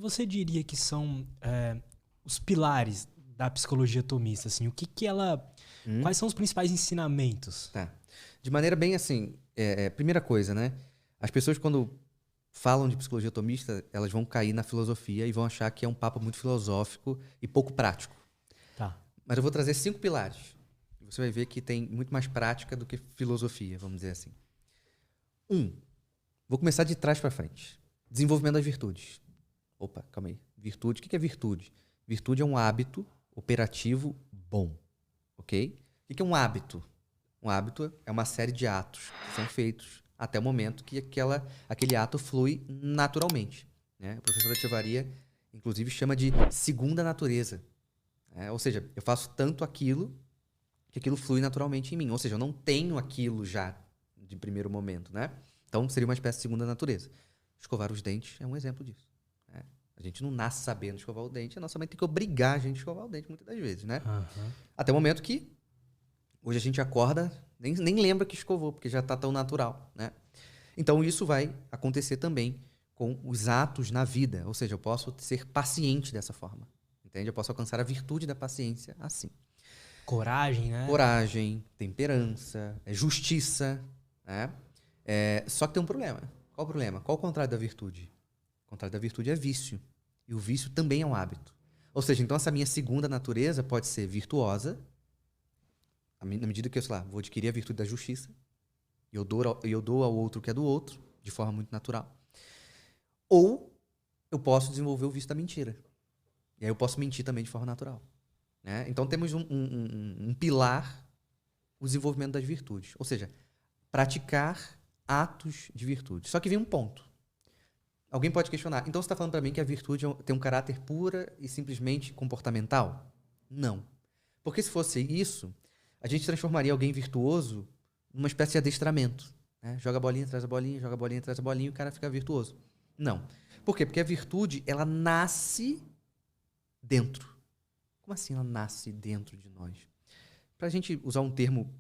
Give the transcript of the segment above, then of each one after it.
você diria que são os pilares da psicologia tomista? Assim, o que que ela... Quais são os principais ensinamentos? Tá. De maneira bem assim, primeira coisa, né? As pessoas quando falam de psicologia tomista, elas vão cair na filosofia e vão achar que é um papo muito filosófico e pouco prático. Tá. Mas eu vou trazer 5 pilares. E você vai ver que tem muito mais prática do que filosofia, vamos dizer assim. 1. Vou começar de trás para frente. Desenvolvimento das virtudes. Opa, calma aí. Virtude, o que é virtude? Virtude é um hábito operativo bom. Ok? O que é um hábito? Um hábito é uma série de atos que são feitos até o momento que aquele ato flui naturalmente. Né? A professora Echevarria, inclusive, chama de segunda natureza. Ou seja, eu faço tanto aquilo que aquilo flui naturalmente em mim. Ou seja, eu não tenho aquilo já de primeiro momento. Né? Então, seria uma espécie de segunda natureza. Escovar os dentes é um exemplo disso. Né? A gente não nasce sabendo escovar o dente, a nossa mãe tem que obrigar a gente a escovar o dente muitas das vezes. Né? Aham. Até o momento que hoje a gente acorda, nem lembra que escovou, porque já está tão natural, né? Então isso vai acontecer também com os atos na vida. Ou seja, eu posso ser paciente dessa forma. Entende? Eu posso alcançar a virtude da paciência assim. Coragem, né? Coragem, temperança, justiça, né? Só que tem um problema. Qual o problema? Qual o contrário da virtude? O contrário da virtude é vício. E o vício também é um hábito. Ou seja, então essa minha segunda natureza pode ser virtuosa, na medida que eu, sei lá, vou adquirir a virtude da justiça, e eu dou ao outro o que é do outro, de forma muito natural. Ou eu posso desenvolver o vício da mentira. E aí eu posso mentir também de forma natural. Né? Então temos um pilar, o desenvolvimento das virtudes. Ou seja, praticar atos de virtude. Só que vem um ponto. Alguém pode questionar, então você está falando para mim que a virtude tem um caráter pura e simplesmente comportamental? Não. Porque se fosse isso, a gente transformaria alguém virtuoso numa espécie de adestramento. Né? Joga a bolinha, traz a bolinha, joga a bolinha, traz a bolinha e o cara fica virtuoso. Não. Por quê? Porque a virtude, ela nasce dentro. Como assim ela nasce dentro de nós? Para a gente usar um termo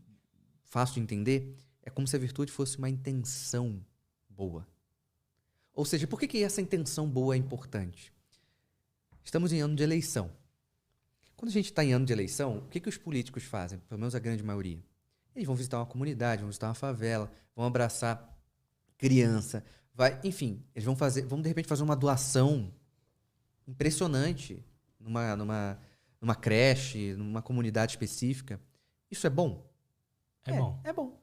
fácil de entender, é como se a virtude fosse uma intenção boa. Ou seja, por que essa intenção boa é importante? Estamos em ano de eleição. Quando a gente está em ano de eleição, o que os políticos fazem? Pelo menos a grande maioria. Eles vão visitar uma comunidade, vão visitar uma favela, vão abraçar criança, enfim, eles vão de repente fazer uma doação impressionante numa creche, numa comunidade específica. Isso é bom? É bom. É bom.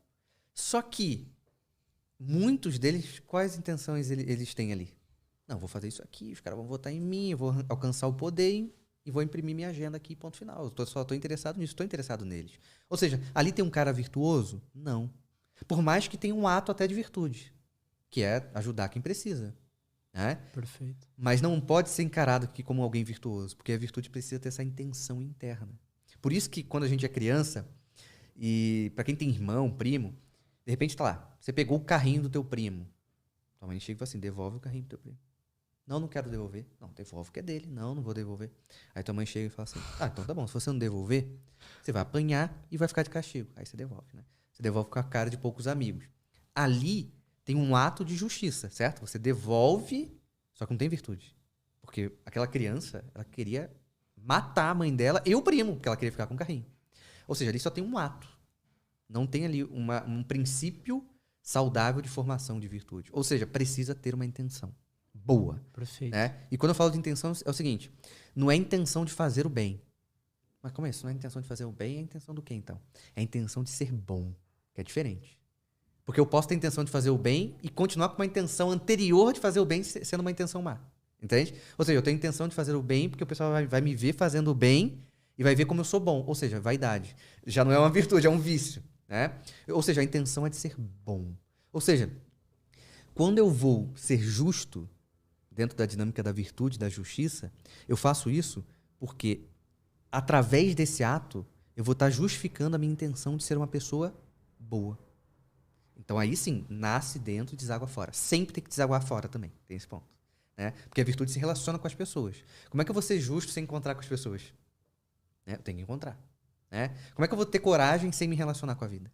Só que muitos deles, quais intenções eles têm ali? Não, vou fazer isso aqui, os caras vão votar em mim, eu vou alcançar o poder e vou imprimir minha agenda aqui, ponto final. Eu só estou interessado nisso, estou interessado neles. Ou seja, ali tem um cara virtuoso? Não. Por mais que tenha um ato até de virtude, que é ajudar quem precisa. Né? Perfeito. Mas não pode ser encarado aqui como alguém virtuoso, porque a virtude precisa ter essa intenção interna. Por isso que quando a gente é criança, e para quem tem irmão, primo, de repente tá lá, você pegou o carrinho do teu primo. Tua mãe chega e fala assim, devolve o carrinho do teu primo. Não quero devolver. Não, devolve que é dele. Não vou devolver. Aí tua mãe chega e fala assim, então tá bom, se você não devolver, você vai apanhar e vai ficar de castigo. Aí você devolve, né? Você devolve com a cara de poucos amigos. Ali tem um ato de justiça, certo? Você devolve, só que não tem virtude. Porque aquela criança, ela queria matar a mãe dela e o primo, porque ela queria ficar com o carrinho. Ou seja, ali só tem um ato. Não tem ali um princípio saudável de formação de virtude. Ou seja, precisa ter uma intenção boa. Perfeito. Né? E quando eu falo de intenção, é o seguinte, não é a intenção de fazer o bem. Mas como é isso? Não é a intenção de fazer o bem, é a intenção do quê, então? É a intenção de ser bom, que é diferente. Porque eu posso ter a intenção de fazer o bem e continuar com uma intenção anterior de fazer o bem sendo uma intenção má. Entende? Ou seja, eu tenho a intenção de fazer o bem porque o pessoal vai me ver fazendo o bem e vai ver como eu sou bom. Ou seja, vaidade. Já não é uma virtude, é um vício. Né? Ou seja, a intenção é de ser bom. Ou seja, quando eu vou ser justo dentro da dinâmica da virtude, da justiça, eu faço isso porque através desse ato eu vou estar justificando a minha intenção de ser uma pessoa boa. Então aí sim, nasce dentro e deságua fora. Sempre tem que desaguar fora também, tem esse ponto. Né? Porque a virtude se relaciona com as pessoas. Como é que eu vou ser justo sem encontrar com as pessoas? Eu tenho que encontrar. Né? Como é que eu vou ter coragem sem me relacionar com a vida?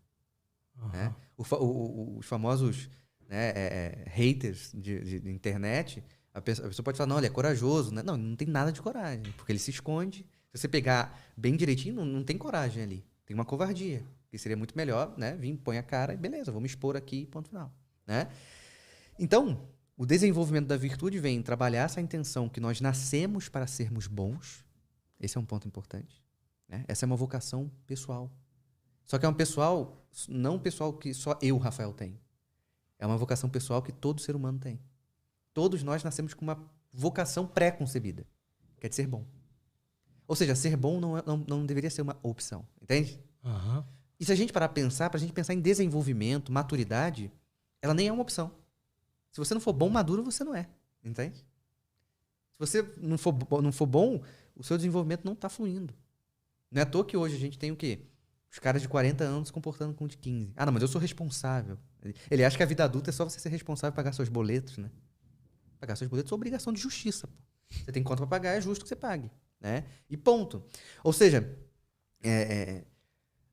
Uhum. Né? Os famosos, né, haters de internet, A pessoa pode falar, não, ele é corajoso, né? Não, não tem nada de coragem, porque ele se esconde. Se você pegar bem direitinho, não tem coragem ali. Tem uma covardia. Que seria muito melhor, né? Vim, põe a cara e beleza, vou me expor aqui, ponto final. Né? Então, o desenvolvimento da virtude vem em trabalhar essa intenção que nós nascemos para sermos bons. Esse é um ponto importante. Né? Essa é uma vocação pessoal. Só que é um pessoal, não um pessoal que só eu, Rafael, tenho. É uma vocação pessoal que todo ser humano tem. Todos nós nascemos com uma vocação pré-concebida, que é de ser bom. Ou seja, ser bom não deveria ser uma opção, entende? Uhum. E se a gente parar para a gente pensar em desenvolvimento, maturidade, ela nem é uma opção. Se você não for bom, maduro, você não é, entende? Se você não for bom, o seu desenvolvimento não está fluindo. Não é à toa que hoje a gente tem o quê? Os caras de 40 anos se comportando com de 15. Ah, não, mas eu sou responsável. Ele acha que a vida adulta é só você ser responsável por pagar seus boletos, né? Pagar seus boletos é obrigação de justiça. Pô. Você tem conta para pagar, é justo que você pague. Né? E ponto. Ou seja,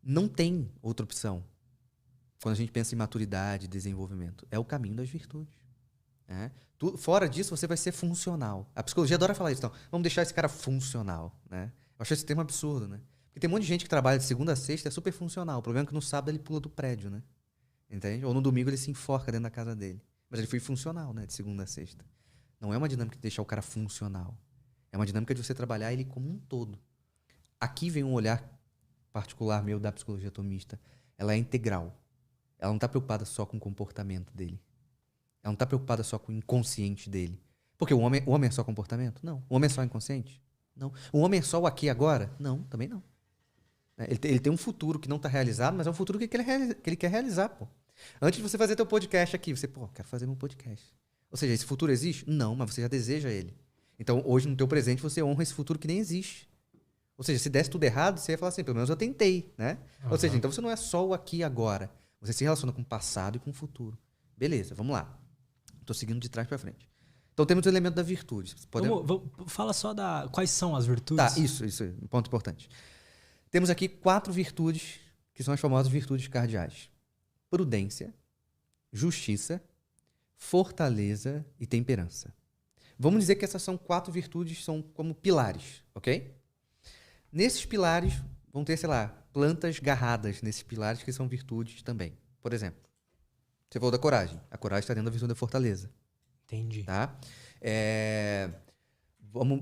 não tem outra opção quando a gente pensa em maturidade, desenvolvimento. É o caminho das virtudes. Né? Fora disso, você vai ser funcional. A psicologia adora falar isso. Então, vamos deixar esse cara funcional. Né? Eu acho esse termo absurdo. Né? Porque tem um monte de gente que trabalha de segunda a sexta é super funcional. O problema é que no sábado ele pula do prédio. Né? Entende? Ou no domingo ele se enforca dentro da casa dele. Mas ele foi funcional, né? De segunda a sexta. Não é uma dinâmica de deixar o cara funcional. É uma dinâmica de você trabalhar ele como um todo. Aqui vem um olhar particular meu da psicologia atomista. Ela é integral. Ela não está preocupada só com o comportamento dele. Ela não está preocupada só com o inconsciente dele. Porque o homem é só comportamento? Não. O homem é só inconsciente? Não. O homem é só o aqui e agora? Não, também não. Ele tem um futuro que não está realizado, mas é um futuro que ele quer realizar, pô. Antes de você fazer teu podcast aqui, você, quero fazer meu podcast. Ou seja, esse futuro existe? Não, mas você já deseja ele. Então, hoje, no teu presente, você honra esse futuro que nem existe. Ou seja, se desse tudo errado, você ia falar assim, pelo menos eu tentei, né? Uhum. Ou seja, então você não é só o aqui e agora. Você se relaciona com o passado e com o futuro. Beleza, vamos lá. Estou seguindo de trás para frente. Então, temos o elemento da virtude. Fala só quais são as virtudes. Tá, isso, um ponto importante. Temos aqui 4 virtudes, que são as famosas virtudes cardeais. Prudência, justiça, fortaleza e temperança. Vamos dizer que essas são 4 virtudes, são como pilares, ok? Nesses pilares vão ter, sei lá, plantas garradas nesses pilares que são virtudes também. Por exemplo, você falou da coragem. A coragem está dentro da virtude da fortaleza. Entendi. Tá?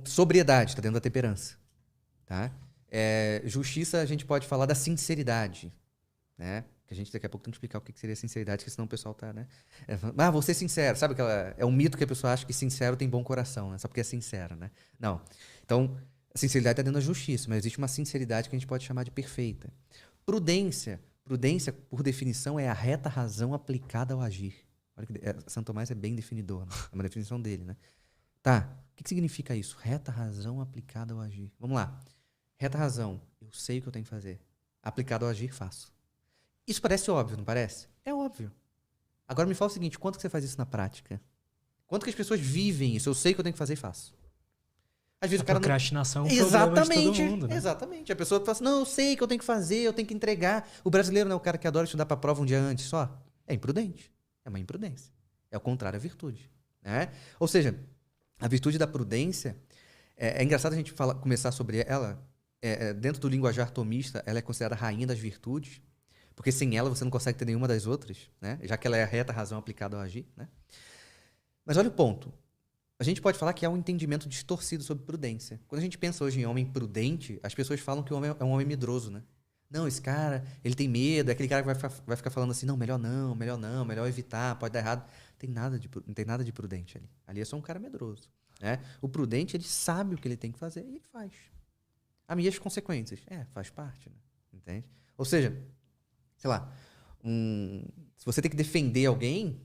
Sobriedade está dentro da temperança. Tá? Justiça, a gente pode falar da sinceridade. Né? Que a gente daqui a pouco tem que explicar o que seria sinceridade, porque senão o pessoal tá, né? Vou ser sincero. Sabe é um mito que a pessoa acha que sincero tem bom coração, né? Só porque é sincero, né? Não. Então, a sinceridade está dentro da justiça, mas existe uma sinceridade que a gente pode chamar de perfeita. Prudência, por definição, é a reta razão aplicada ao agir. Olha que Santo Tomás é bem definidor, né? É uma definição dele, né? Tá, o que significa isso? Reta razão aplicada ao agir. Vamos lá. Reta razão, eu sei o que eu tenho que fazer. Aplicado ao agir, faço. Isso parece óbvio, não parece? É óbvio. Agora me fala o seguinte, quanto que você faz isso na prática? Quanto que as pessoas vivem isso? Eu sei o que eu tenho que fazer e faço. Às vezes a procrastinação é um problema de todo mundo, né? Exatamente. A pessoa fala assim, não, eu sei o que eu tenho que fazer, eu tenho que entregar. O brasileiro não é o cara que adora estudar para a prova um dia antes só. É imprudente. É uma imprudência. É o contrário à virtude. Né? Ou seja, a virtude da prudência, é engraçado a gente começar sobre ela. Dentro do linguajar tomista, ela é considerada a rainha das virtudes, porque sem ela você não consegue ter nenhuma das outras, né? Já que ela é a reta razão aplicada ao agir. Né? Mas olha o ponto. A gente pode falar que há um entendimento distorcido sobre prudência. Quando a gente pensa hoje em homem prudente, as pessoas falam que o homem é um homem medroso, né? Não, esse cara, ele tem medo, é aquele cara que vai ficar falando assim, não, melhor evitar, pode dar errado. Não tem nada de prudente ali. Ali é só um cara medroso. Né? O prudente, ele sabe o que ele tem que fazer e ele faz. E as consequências? Faz parte, né? Entende? Ou seja, sei lá, se você tem que defender alguém,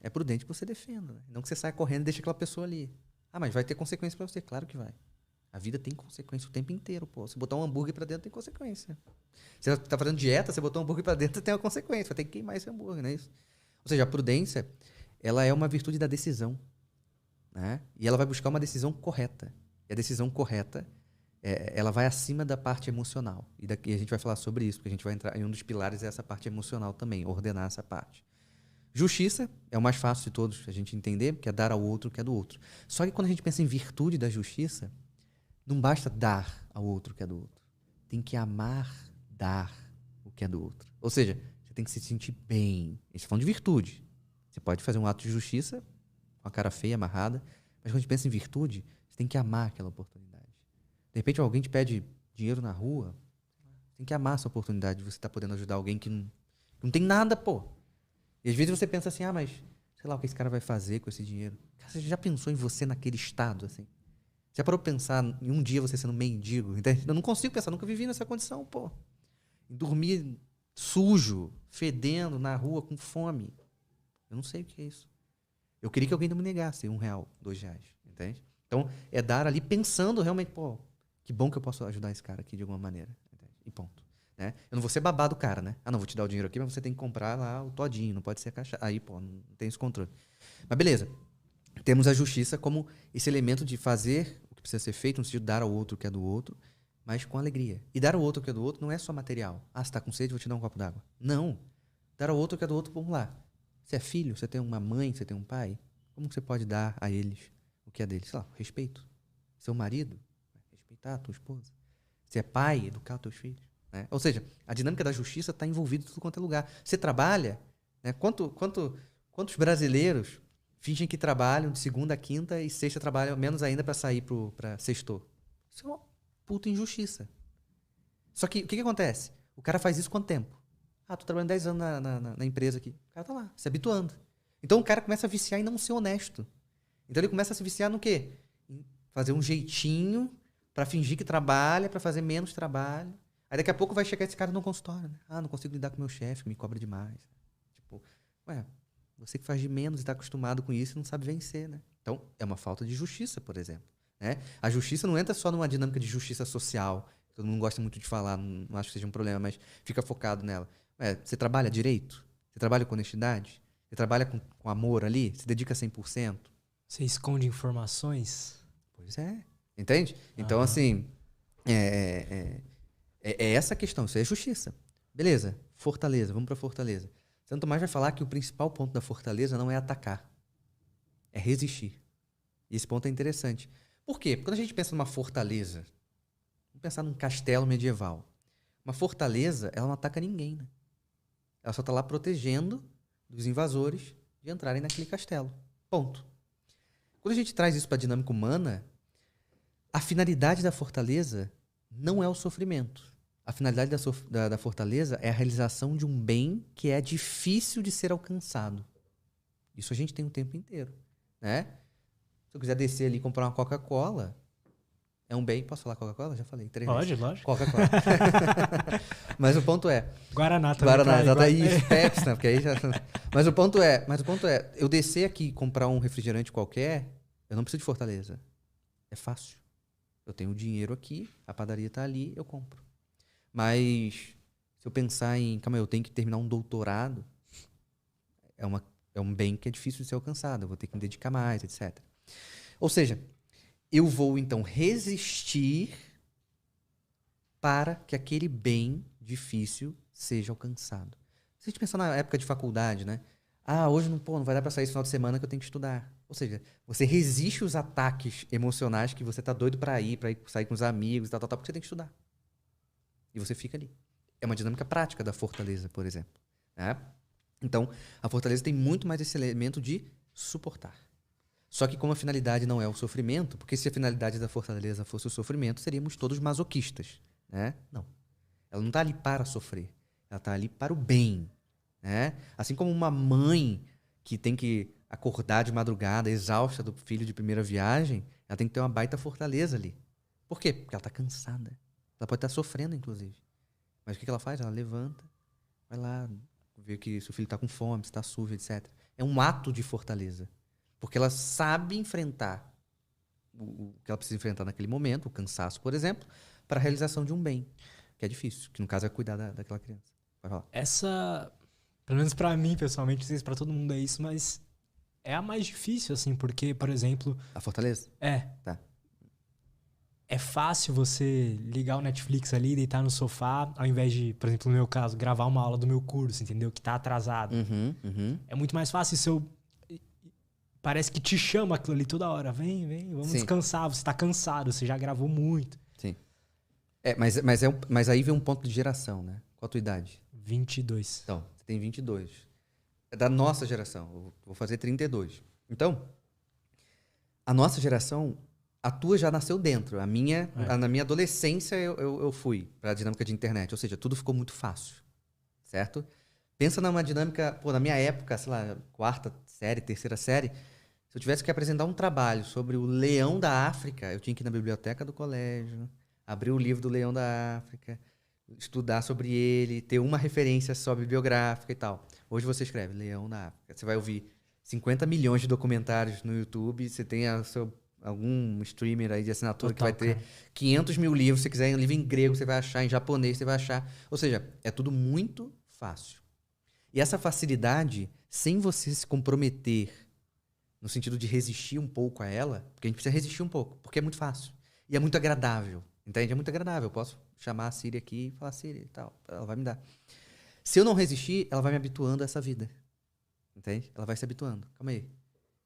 é prudente que você defenda. Né? Não que você saia correndo e deixe aquela pessoa ali. Mas vai ter consequência pra você? Claro que vai. A vida tem consequência o tempo inteiro, pô. Se botar um hambúrguer pra dentro, tem consequência. Você tá fazendo dieta, você botou um hambúrguer pra dentro, tem uma consequência. Vai ter que queimar esse hambúrguer, não é isso? Ou seja, a prudência, ela é uma virtude da decisão. Né? E ela vai buscar uma decisão correta. E a decisão correta, ela vai acima da parte emocional. E daqui a gente vai falar sobre isso, porque a gente vai entrar em um dos pilares, essa parte emocional também, ordenar essa parte. Justiça é o mais fácil de todos a gente entender, que é dar ao outro o que é do outro. Só que quando a gente pensa em virtude da justiça, não basta dar ao outro o que é do outro. Tem que amar dar o que é do outro. Ou seja, você tem que se sentir bem. A gente tá falando de virtude. Você pode fazer um ato de justiça com a cara feia, amarrada, mas quando a gente pensa em virtude, você tem que amar aquela oportunidade. De repente alguém te pede dinheiro na rua, você tem que amar essa oportunidade de você estar podendo ajudar alguém que não tem nada, pô. E às vezes você pensa assim, mas sei lá o que esse cara vai fazer com esse dinheiro. Cara, você já pensou em você naquele estado, assim? Já parou pra pensar em um dia você sendo mendigo? Entende? Eu não consigo pensar, nunca vivi nessa condição, pô. Em dormir sujo, fedendo, na rua, com fome. Eu não sei o que é isso. Eu queria que alguém não me negasse R$1, R$2, entende? Então, é dar ali pensando realmente, pô, que bom que eu posso ajudar esse cara aqui de alguma maneira. Entende? E ponto. Né? Eu não vou ser babá do cara, né? Não vou te dar o dinheiro aqui, mas você tem que comprar lá o todinho, não pode ser a caixa. Aí, pô, não tem esse controle. Mas beleza. Temos a justiça como esse elemento de fazer o que precisa ser feito, no sentido de dar ao outro o que é do outro, mas com alegria. E dar ao outro o que é do outro não é só material. Você tá com sede, vou te dar um copo d'água. Não. Dar ao outro o que é do outro, vamos lá. Você é filho, você tem uma mãe, você tem um pai, como que você pode dar a eles o que é deles? Sei lá, respeito. Seu marido, respeitar a tua esposa. Você é pai, educar os teus filhos. Né? Ou seja, a dinâmica da justiça está envolvida em tudo quanto é lugar. Você trabalha, né? Quantos brasileiros fingem que trabalham de segunda a quinta e sexta trabalham menos ainda para sair para sexto? Isso é uma puta injustiça. Só que o que acontece? O cara faz isso quanto tempo? Tô trabalhando 10 anos na empresa aqui. O cara tá lá, se habituando. Então o cara começa a viciar em não ser honesto. Então ele começa a se viciar no quê? Em fazer um jeitinho para fingir que trabalha, para fazer menos trabalho. Aí daqui a pouco vai chegar esse cara no consultório, né? Não consigo lidar com meu chefe, que me cobra demais. Tipo, você que faz de menos e está acostumado com isso e não sabe vencer, né? Então, é uma falta de justiça, por exemplo. Né? A justiça não entra só numa dinâmica de justiça social. Todo mundo gosta muito de falar, não acho que seja um problema, mas fica focado nela. Você trabalha direito? Você trabalha com honestidade? Você trabalha com amor ali? Você dedica 100%? Você esconde informações? Pois é. Entende? Então, assim, é essa a questão. Isso é justiça. Beleza. Fortaleza. Vamos para Fortaleza. Santo Tomás vai falar que o principal ponto da fortaleza não é atacar. É resistir. E esse ponto é interessante. Por quê? Porque quando a gente pensa numa fortaleza, vamos pensar num castelo medieval. Uma fortaleza, ela não ataca ninguém, né? Ela só está lá protegendo dos invasores de entrarem naquele castelo. Ponto. Quando a gente traz isso para a dinâmica humana, a finalidade da fortaleza não é o sofrimento. A finalidade da fortaleza é a realização de um bem que é difícil de ser alcançado. Isso a gente tem o tempo inteiro. Né? Se eu quiser descer ali e comprar uma Coca-Cola, é um bem. Posso falar Coca-Cola? Já falei 3 vezes. Pode, lógico. Coca-Cola. Mas o ponto é... Guaraná também. Guaraná, daí Pepsi, né? Porque aí já... Mas o ponto é, eu descer aqui e comprar um refrigerante qualquer, eu não preciso de fortaleza. É fácil. Eu tenho o dinheiro aqui, a padaria tá ali, eu compro. Mas se eu pensar em, eu tenho que terminar um doutorado, é um bem que é difícil de ser alcançado, eu vou ter que me dedicar mais, etc. Ou seja, eu vou então resistir para que aquele bem difícil seja alcançado. Se a gente pensar na época de faculdade, né? Hoje não vai dar para sair esse final de semana que eu tenho que estudar. Ou seja, você resiste os ataques emocionais que você tá doido para ir sair com os amigos e tal, porque você tem que estudar. E você fica ali. É uma dinâmica prática da fortaleza, por exemplo. Né? Então, a fortaleza tem muito mais esse elemento de suportar. Só que como a finalidade não é o sofrimento, porque se a finalidade da fortaleza fosse o sofrimento, seríamos todos masoquistas. Né? Não. Ela não está ali para sofrer. Ela está ali para o bem. Né? Assim como uma mãe que tem que acordar de madrugada, exausta do filho de primeira viagem, ela tem que ter uma baita fortaleza ali. Por quê? Porque ela está cansada. Ela pode estar sofrendo, inclusive. Mas o que ela faz? Ela levanta, vai lá, ver que seu filho está com fome, se está sujo, etc. É um ato de fortaleza. Porque ela sabe enfrentar o que ela precisa enfrentar naquele momento, o cansaço, por exemplo, para a realização de um bem, que é difícil, que no caso é cuidar daquela criança. Vai falar. Essa, pelo menos para mim, pessoalmente, não sei se para todo mundo é isso, mas é a mais difícil, assim, porque, por exemplo... A fortaleza? É. Tá. É fácil você ligar o Netflix ali, deitar no sofá, ao invés de, por exemplo, no meu caso, gravar uma aula do meu curso, entendeu? Que tá atrasado. É muito mais fácil se eu... Parece que te chama aquilo ali toda hora. Vem, vamos descansar. Você tá cansado, você já gravou muito. Sim. Mas aí vem um ponto de geração, né? Qual a tua idade? 22. Então, você tem 22. É da nossa geração. Eu vou fazer 32. Então, a nossa geração, a tua já nasceu dentro. Na minha adolescência, eu fui para a dinâmica de internet. Ou seja, tudo ficou muito fácil. Certo? Pensa numa dinâmica... Pô, na minha época, sei lá, 4ª série, 3ª série, se eu tivesse que apresentar um trabalho sobre o leão da África, eu tinha que ir na biblioteca do colégio, abrir o livro do leão da África, estudar sobre ele, ter uma referência só bibliográfica e tal. Hoje você escreve leão da África. Você vai ouvir 50 milhões de documentários no YouTube, você tem algum streamer aí de assinatura que vai ter 500 mil livros. Se você quiser um livro em grego, você vai achar, em japonês você vai achar. Ou seja, é tudo muito fácil. E essa facilidade, sem você se comprometer, no sentido de resistir um pouco a ela, porque a gente precisa resistir um pouco, porque é muito fácil. E é muito agradável, entende? É muito agradável. Eu posso chamar a Siri aqui e falar Siri e tal, ela vai me dar. Se eu não resistir, ela vai me habituando a essa vida, entende? Ela vai se habituando. Calma aí.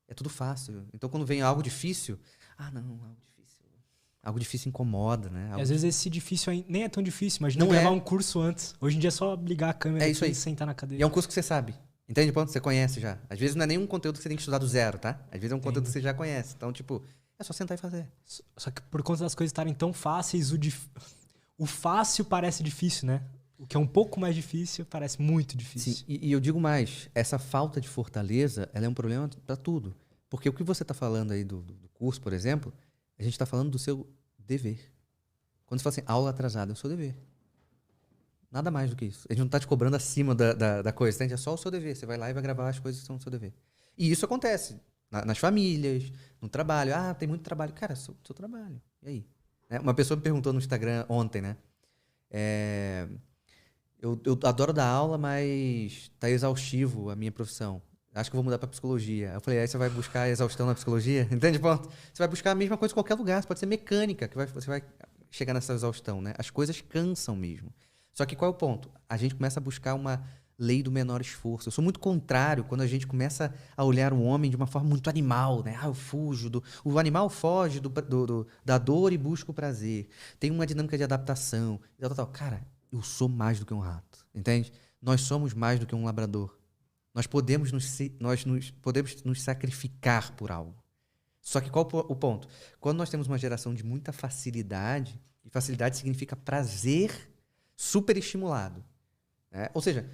É tudo fácil. Então, quando vem algo difícil, algo difícil incomoda, né? E às vezes esse difícil aí nem é tão difícil, mas não gravar um curso antes. Hoje em dia é só ligar a câmera e sentar na cadeira. E é um curso que você sabe. Entende? Ponto? Você conhece já. Às vezes não é nenhum conteúdo que você tem que estudar do zero, tá? Às vezes é um conteúdo que você já conhece. Então, tipo, é só sentar e fazer. Só que por conta das coisas estarem tão fáceis, o fácil parece difícil, né? O que é um pouco mais difícil parece muito difícil. Sim, e eu digo mais, essa falta de fortaleza, ela é um problema para tudo. Porque o que você está falando aí do curso, por exemplo, a gente está falando do seu dever. Quando você fala assim, aula atrasada, é o seu dever. Nada mais do que isso. A gente não está te cobrando acima da coisa, entende? É só o seu dever. Você vai lá e vai gravar as coisas que são do seu dever. E isso acontece nas famílias, no trabalho. Ah, tem muito trabalho. Cara, seu trabalho. E aí? Uma pessoa me perguntou no Instagram ontem, né? Eu adoro dar aula, mas tá exaustivo a minha profissão. Acho que eu vou mudar para psicologia. Eu falei, aí você vai buscar exaustão na psicologia? Entende, ponto? Você vai buscar a mesma coisa em qualquer lugar. Você pode ser mecânica, que você vai chegar nessa exaustão, né? As coisas cansam mesmo. Só que qual é o ponto? A gente começa a buscar uma lei do menor esforço. Eu sou muito contrário quando a gente começa a olhar o homem de uma forma muito animal, né? Eu fujo. O animal foge da dor e busca o prazer. Tem uma dinâmica de adaptação. Tal. Cara, eu sou mais do que um rato, entende? Nós somos mais do que um labrador. Nós podemos nos sacrificar por algo. Só que qual o ponto? Quando nós temos uma geração de muita facilidade, e facilidade significa prazer superestimulado, né? Ou seja,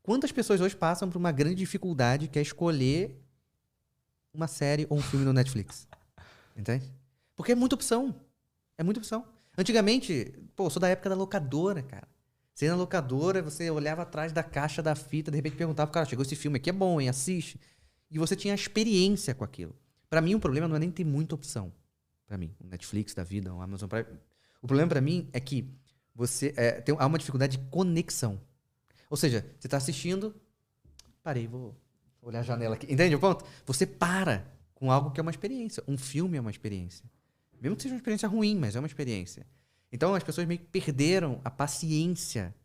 quantas pessoas hoje passam por uma grande dificuldade que é escolher uma série ou um filme no Netflix? Entende? Porque é muita opção. É muita opção. Antigamente, eu sou da época da locadora, cara. Você ia na locadora, você olhava atrás da caixa da fita, de repente perguntava pro cara, chegou esse filme aqui, é bom, hein? Assiste. E você tinha experiência com aquilo. Pra mim, o problema não é nem ter muita opção. Pra mim, o Netflix da vida, o Amazon Prime. O problema pra mim é que há uma dificuldade de conexão. Ou seja, você está assistindo, parei, vou olhar a janela aqui. Entende o ponto? Você para com algo que é uma experiência. Um filme é uma experiência. Mesmo que seja uma experiência ruim, mas é uma experiência. Então as pessoas meio que perderam a paciência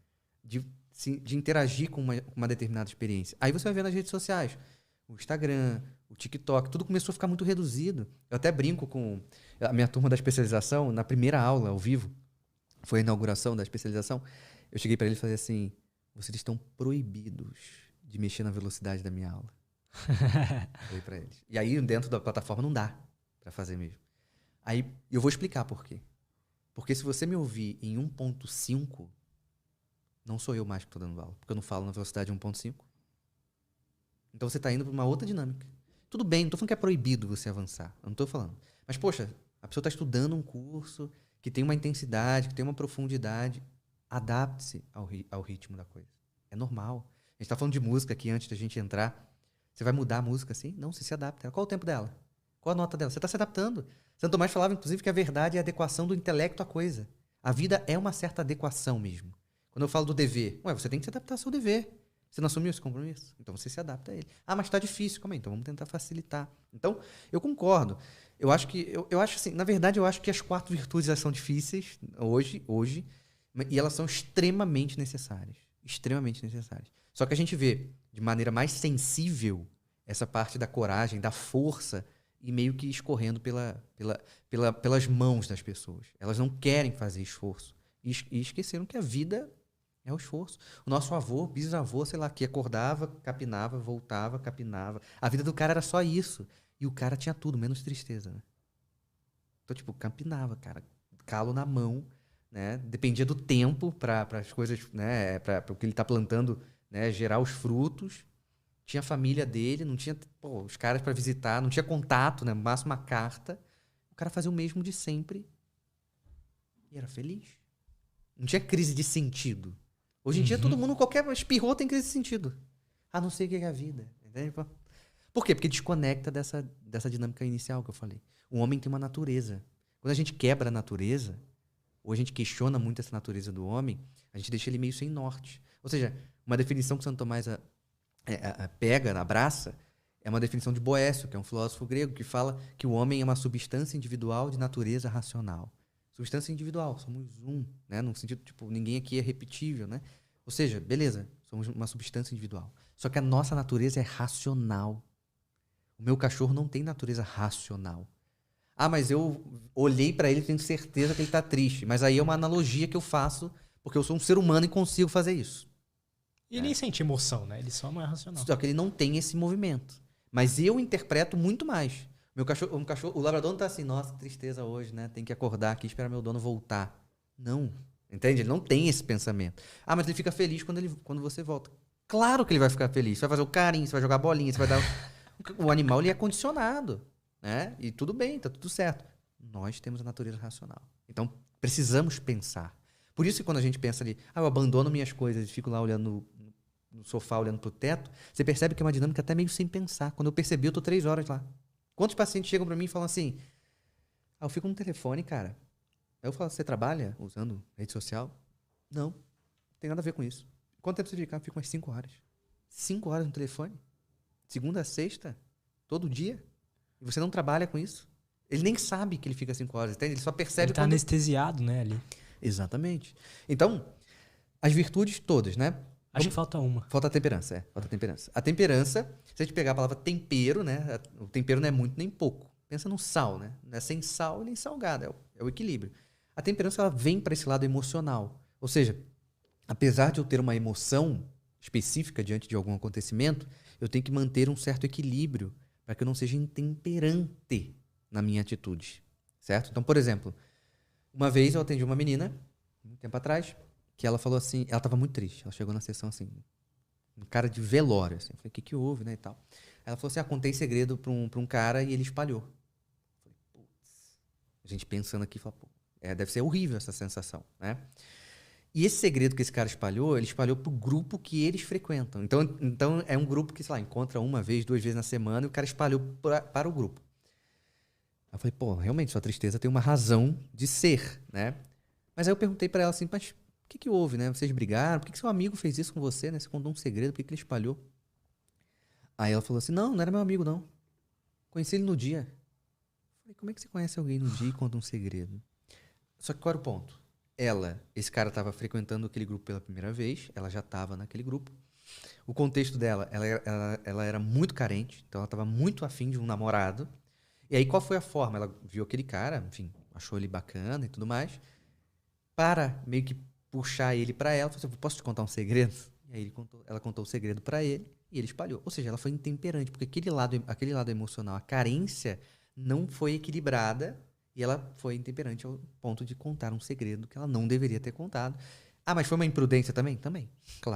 de interagir com uma determinada experiência. Aí você vai ver nas redes sociais, o Instagram, o TikTok, tudo começou a ficar muito reduzido. Eu até brinco com a minha turma da especialização, na primeira aula, ao vivo, foi a inauguração da especialização, eu cheguei para ele e falei assim, vocês estão proibidos de mexer na velocidade da minha aula. Falei para eles. E aí, dentro da plataforma, não dá para fazer mesmo. Aí, eu vou explicar por quê. Porque se você me ouvir em 1.5, não sou eu mais que estou dando aula, porque eu não falo na velocidade 1.5. Então, você está indo para uma outra dinâmica. Tudo bem, não estou falando que é proibido você avançar, eu não estou falando. Mas, poxa, a pessoa está estudando um curso que tem uma intensidade, que tem uma profundidade. Adapte-se ao ritmo da coisa. É normal. A gente está falando de música aqui antes da gente entrar. Você vai mudar a música assim? Não, você se adapta. Qual o tempo dela? Qual a nota dela? Você está se adaptando. Santo Tomás falava, inclusive, que a verdade é a adequação do intelecto à coisa. A vida é uma certa adequação mesmo. Quando eu falo do dever, você tem que se adaptar ao seu dever. Você não assumiu esse compromisso? Então você se adapta a ele. Ah, mas está difícil. Calma aí, então vamos tentar facilitar. Então, eu concordo. Eu acho assim, na verdade, eu acho que as 4 virtudes elas são difíceis hoje, e elas são extremamente necessárias. Extremamente necessárias. Só que a gente vê de maneira mais sensível essa parte da coragem, da força, e meio que escorrendo pelas mãos das pessoas. Elas não querem fazer esforço. E esqueceram que a vida é o esforço. O nosso avô, bisavô, sei lá, que acordava, capinava, voltava, capinava. A vida do cara era só isso. E o cara tinha tudo, menos tristeza, né? Então, tipo, capinava, cara. Calo na mão, né? Dependia do tempo para as coisas, né? Para o que ele tá plantando, né? Gerar os frutos. Tinha a família dele, não tinha os caras para visitar, não tinha contato, né? No máximo uma carta. O cara fazia o mesmo de sempre e era feliz. Não tinha crise de sentido. Hoje em dia, todo mundo, qualquer espirrou tem crise de sentido. Ah, não sei o que é a vida. Entende? Por quê? Porque desconecta dessa dinâmica inicial que eu falei. O homem tem uma natureza. Quando a gente quebra a natureza, ou a gente questiona muito essa natureza do homem, a gente deixa ele meio sem norte. Ou seja, uma definição que Santo Tomás pega, abraça, é uma definição de Boécio, que é um filósofo grego, que fala que o homem é uma substância individual de natureza racional. Substância individual, somos um, né? No sentido, tipo, ninguém aqui é repetível, né? Ou seja, beleza, somos uma substância individual. Só que a nossa natureza é racional. O meu cachorro não tem natureza racional. Ah, mas eu olhei pra ele e tenho certeza que ele tá triste. Mas aí é uma analogia que eu faço, porque eu sou um ser humano e consigo fazer isso. E ele sente emoção, né? Ele só não é racional. Só que ele não tem esse movimento. Mas eu interpreto muito mais. O labrador não tá assim, nossa, que tristeza hoje, né? Tem que acordar aqui e esperar meu dono voltar. Não. Entende? Ele não tem esse pensamento. Ah, mas ele fica feliz quando você volta. Claro que ele vai ficar feliz. Você vai fazer o carinho, você vai jogar bolinha, você vai dar... O animal, ele é condicionado, né? E tudo bem, tá tudo certo. Nós temos a natureza racional. Então, precisamos pensar. Por isso que quando a gente pensa ali, eu abandono minhas coisas e fico lá olhando no sofá, olhando pro teto, você percebe que é uma dinâmica até meio sem pensar. Quando eu percebi, eu tô 3 horas lá. Quantos pacientes chegam pra mim e falam assim, eu fico no telefone, cara. Aí eu falo, você trabalha usando rede social? Não tem nada a ver com isso. Quanto tempo você fica? Eu fico umas 5 horas. 5 horas no telefone? Segunda a sexta? Todo dia? E você não trabalha com isso? Ele nem sabe que ele fica 5 horas, entende? Ele só percebe ele tá anestesiado, né, ali. Exatamente. Então, as virtudes todas, né? Acho que falta uma. Falta a temperança, falta a temperança. A temperança, se a gente pegar a palavra tempero, né? O tempero não é muito nem pouco. Pensa no sal, né? Não é sem sal nem salgado, é o equilíbrio. A temperança, ela vem para esse lado emocional. Ou seja, apesar de eu ter uma emoção específica diante de algum acontecimento, eu tenho que manter um certo equilíbrio para que eu não seja intemperante na minha atitude, certo? Então, por exemplo, uma vez eu atendi uma menina, muito tempo atrás, que ela falou assim, ela estava muito triste, ela chegou na sessão assim, um cara de velório, assim, eu falei, o que houve, né, e tal. Ela falou assim, contei segredo para um cara e ele espalhou. Eu falei, putz, a gente pensando aqui, fala, pô, deve ser horrível essa sensação, né? E esse segredo que esse cara espalhou, ele espalhou pro grupo que eles frequentam. Então é um grupo que, sei lá, encontra 1 vez, 2 vezes na semana e o cara espalhou para o grupo. Eu falei, pô, realmente, sua tristeza tem uma razão de ser, né? Mas aí eu perguntei para ela assim, mas o que houve, né? Vocês brigaram? Por que seu amigo fez isso com você, né? Você contou um segredo, por que ele espalhou? Aí ela falou assim, não era meu amigo, não. Conheci ele no dia. Eu falei, como é que você conhece alguém no dia e conta um segredo? Só que qual era o ponto? Esse cara estava frequentando aquele grupo pela primeira vez, ela já estava naquele grupo. O contexto dela, ela era muito carente, então ela estava muito afim de um namorado. E aí qual foi a forma? Ela viu aquele cara, enfim, achou ele bacana e tudo mais, para meio que puxar ele para ela, falou assim, posso te contar um segredo? E aí ela contou o segredo para ele e ele espalhou. Ou seja, ela foi intemperante, porque aquele lado emocional, a carência não foi equilibrada. E ela foi intemperante ao ponto de contar um segredo que ela não deveria ter contado. Ah, mas foi uma imprudência também? Também, claro.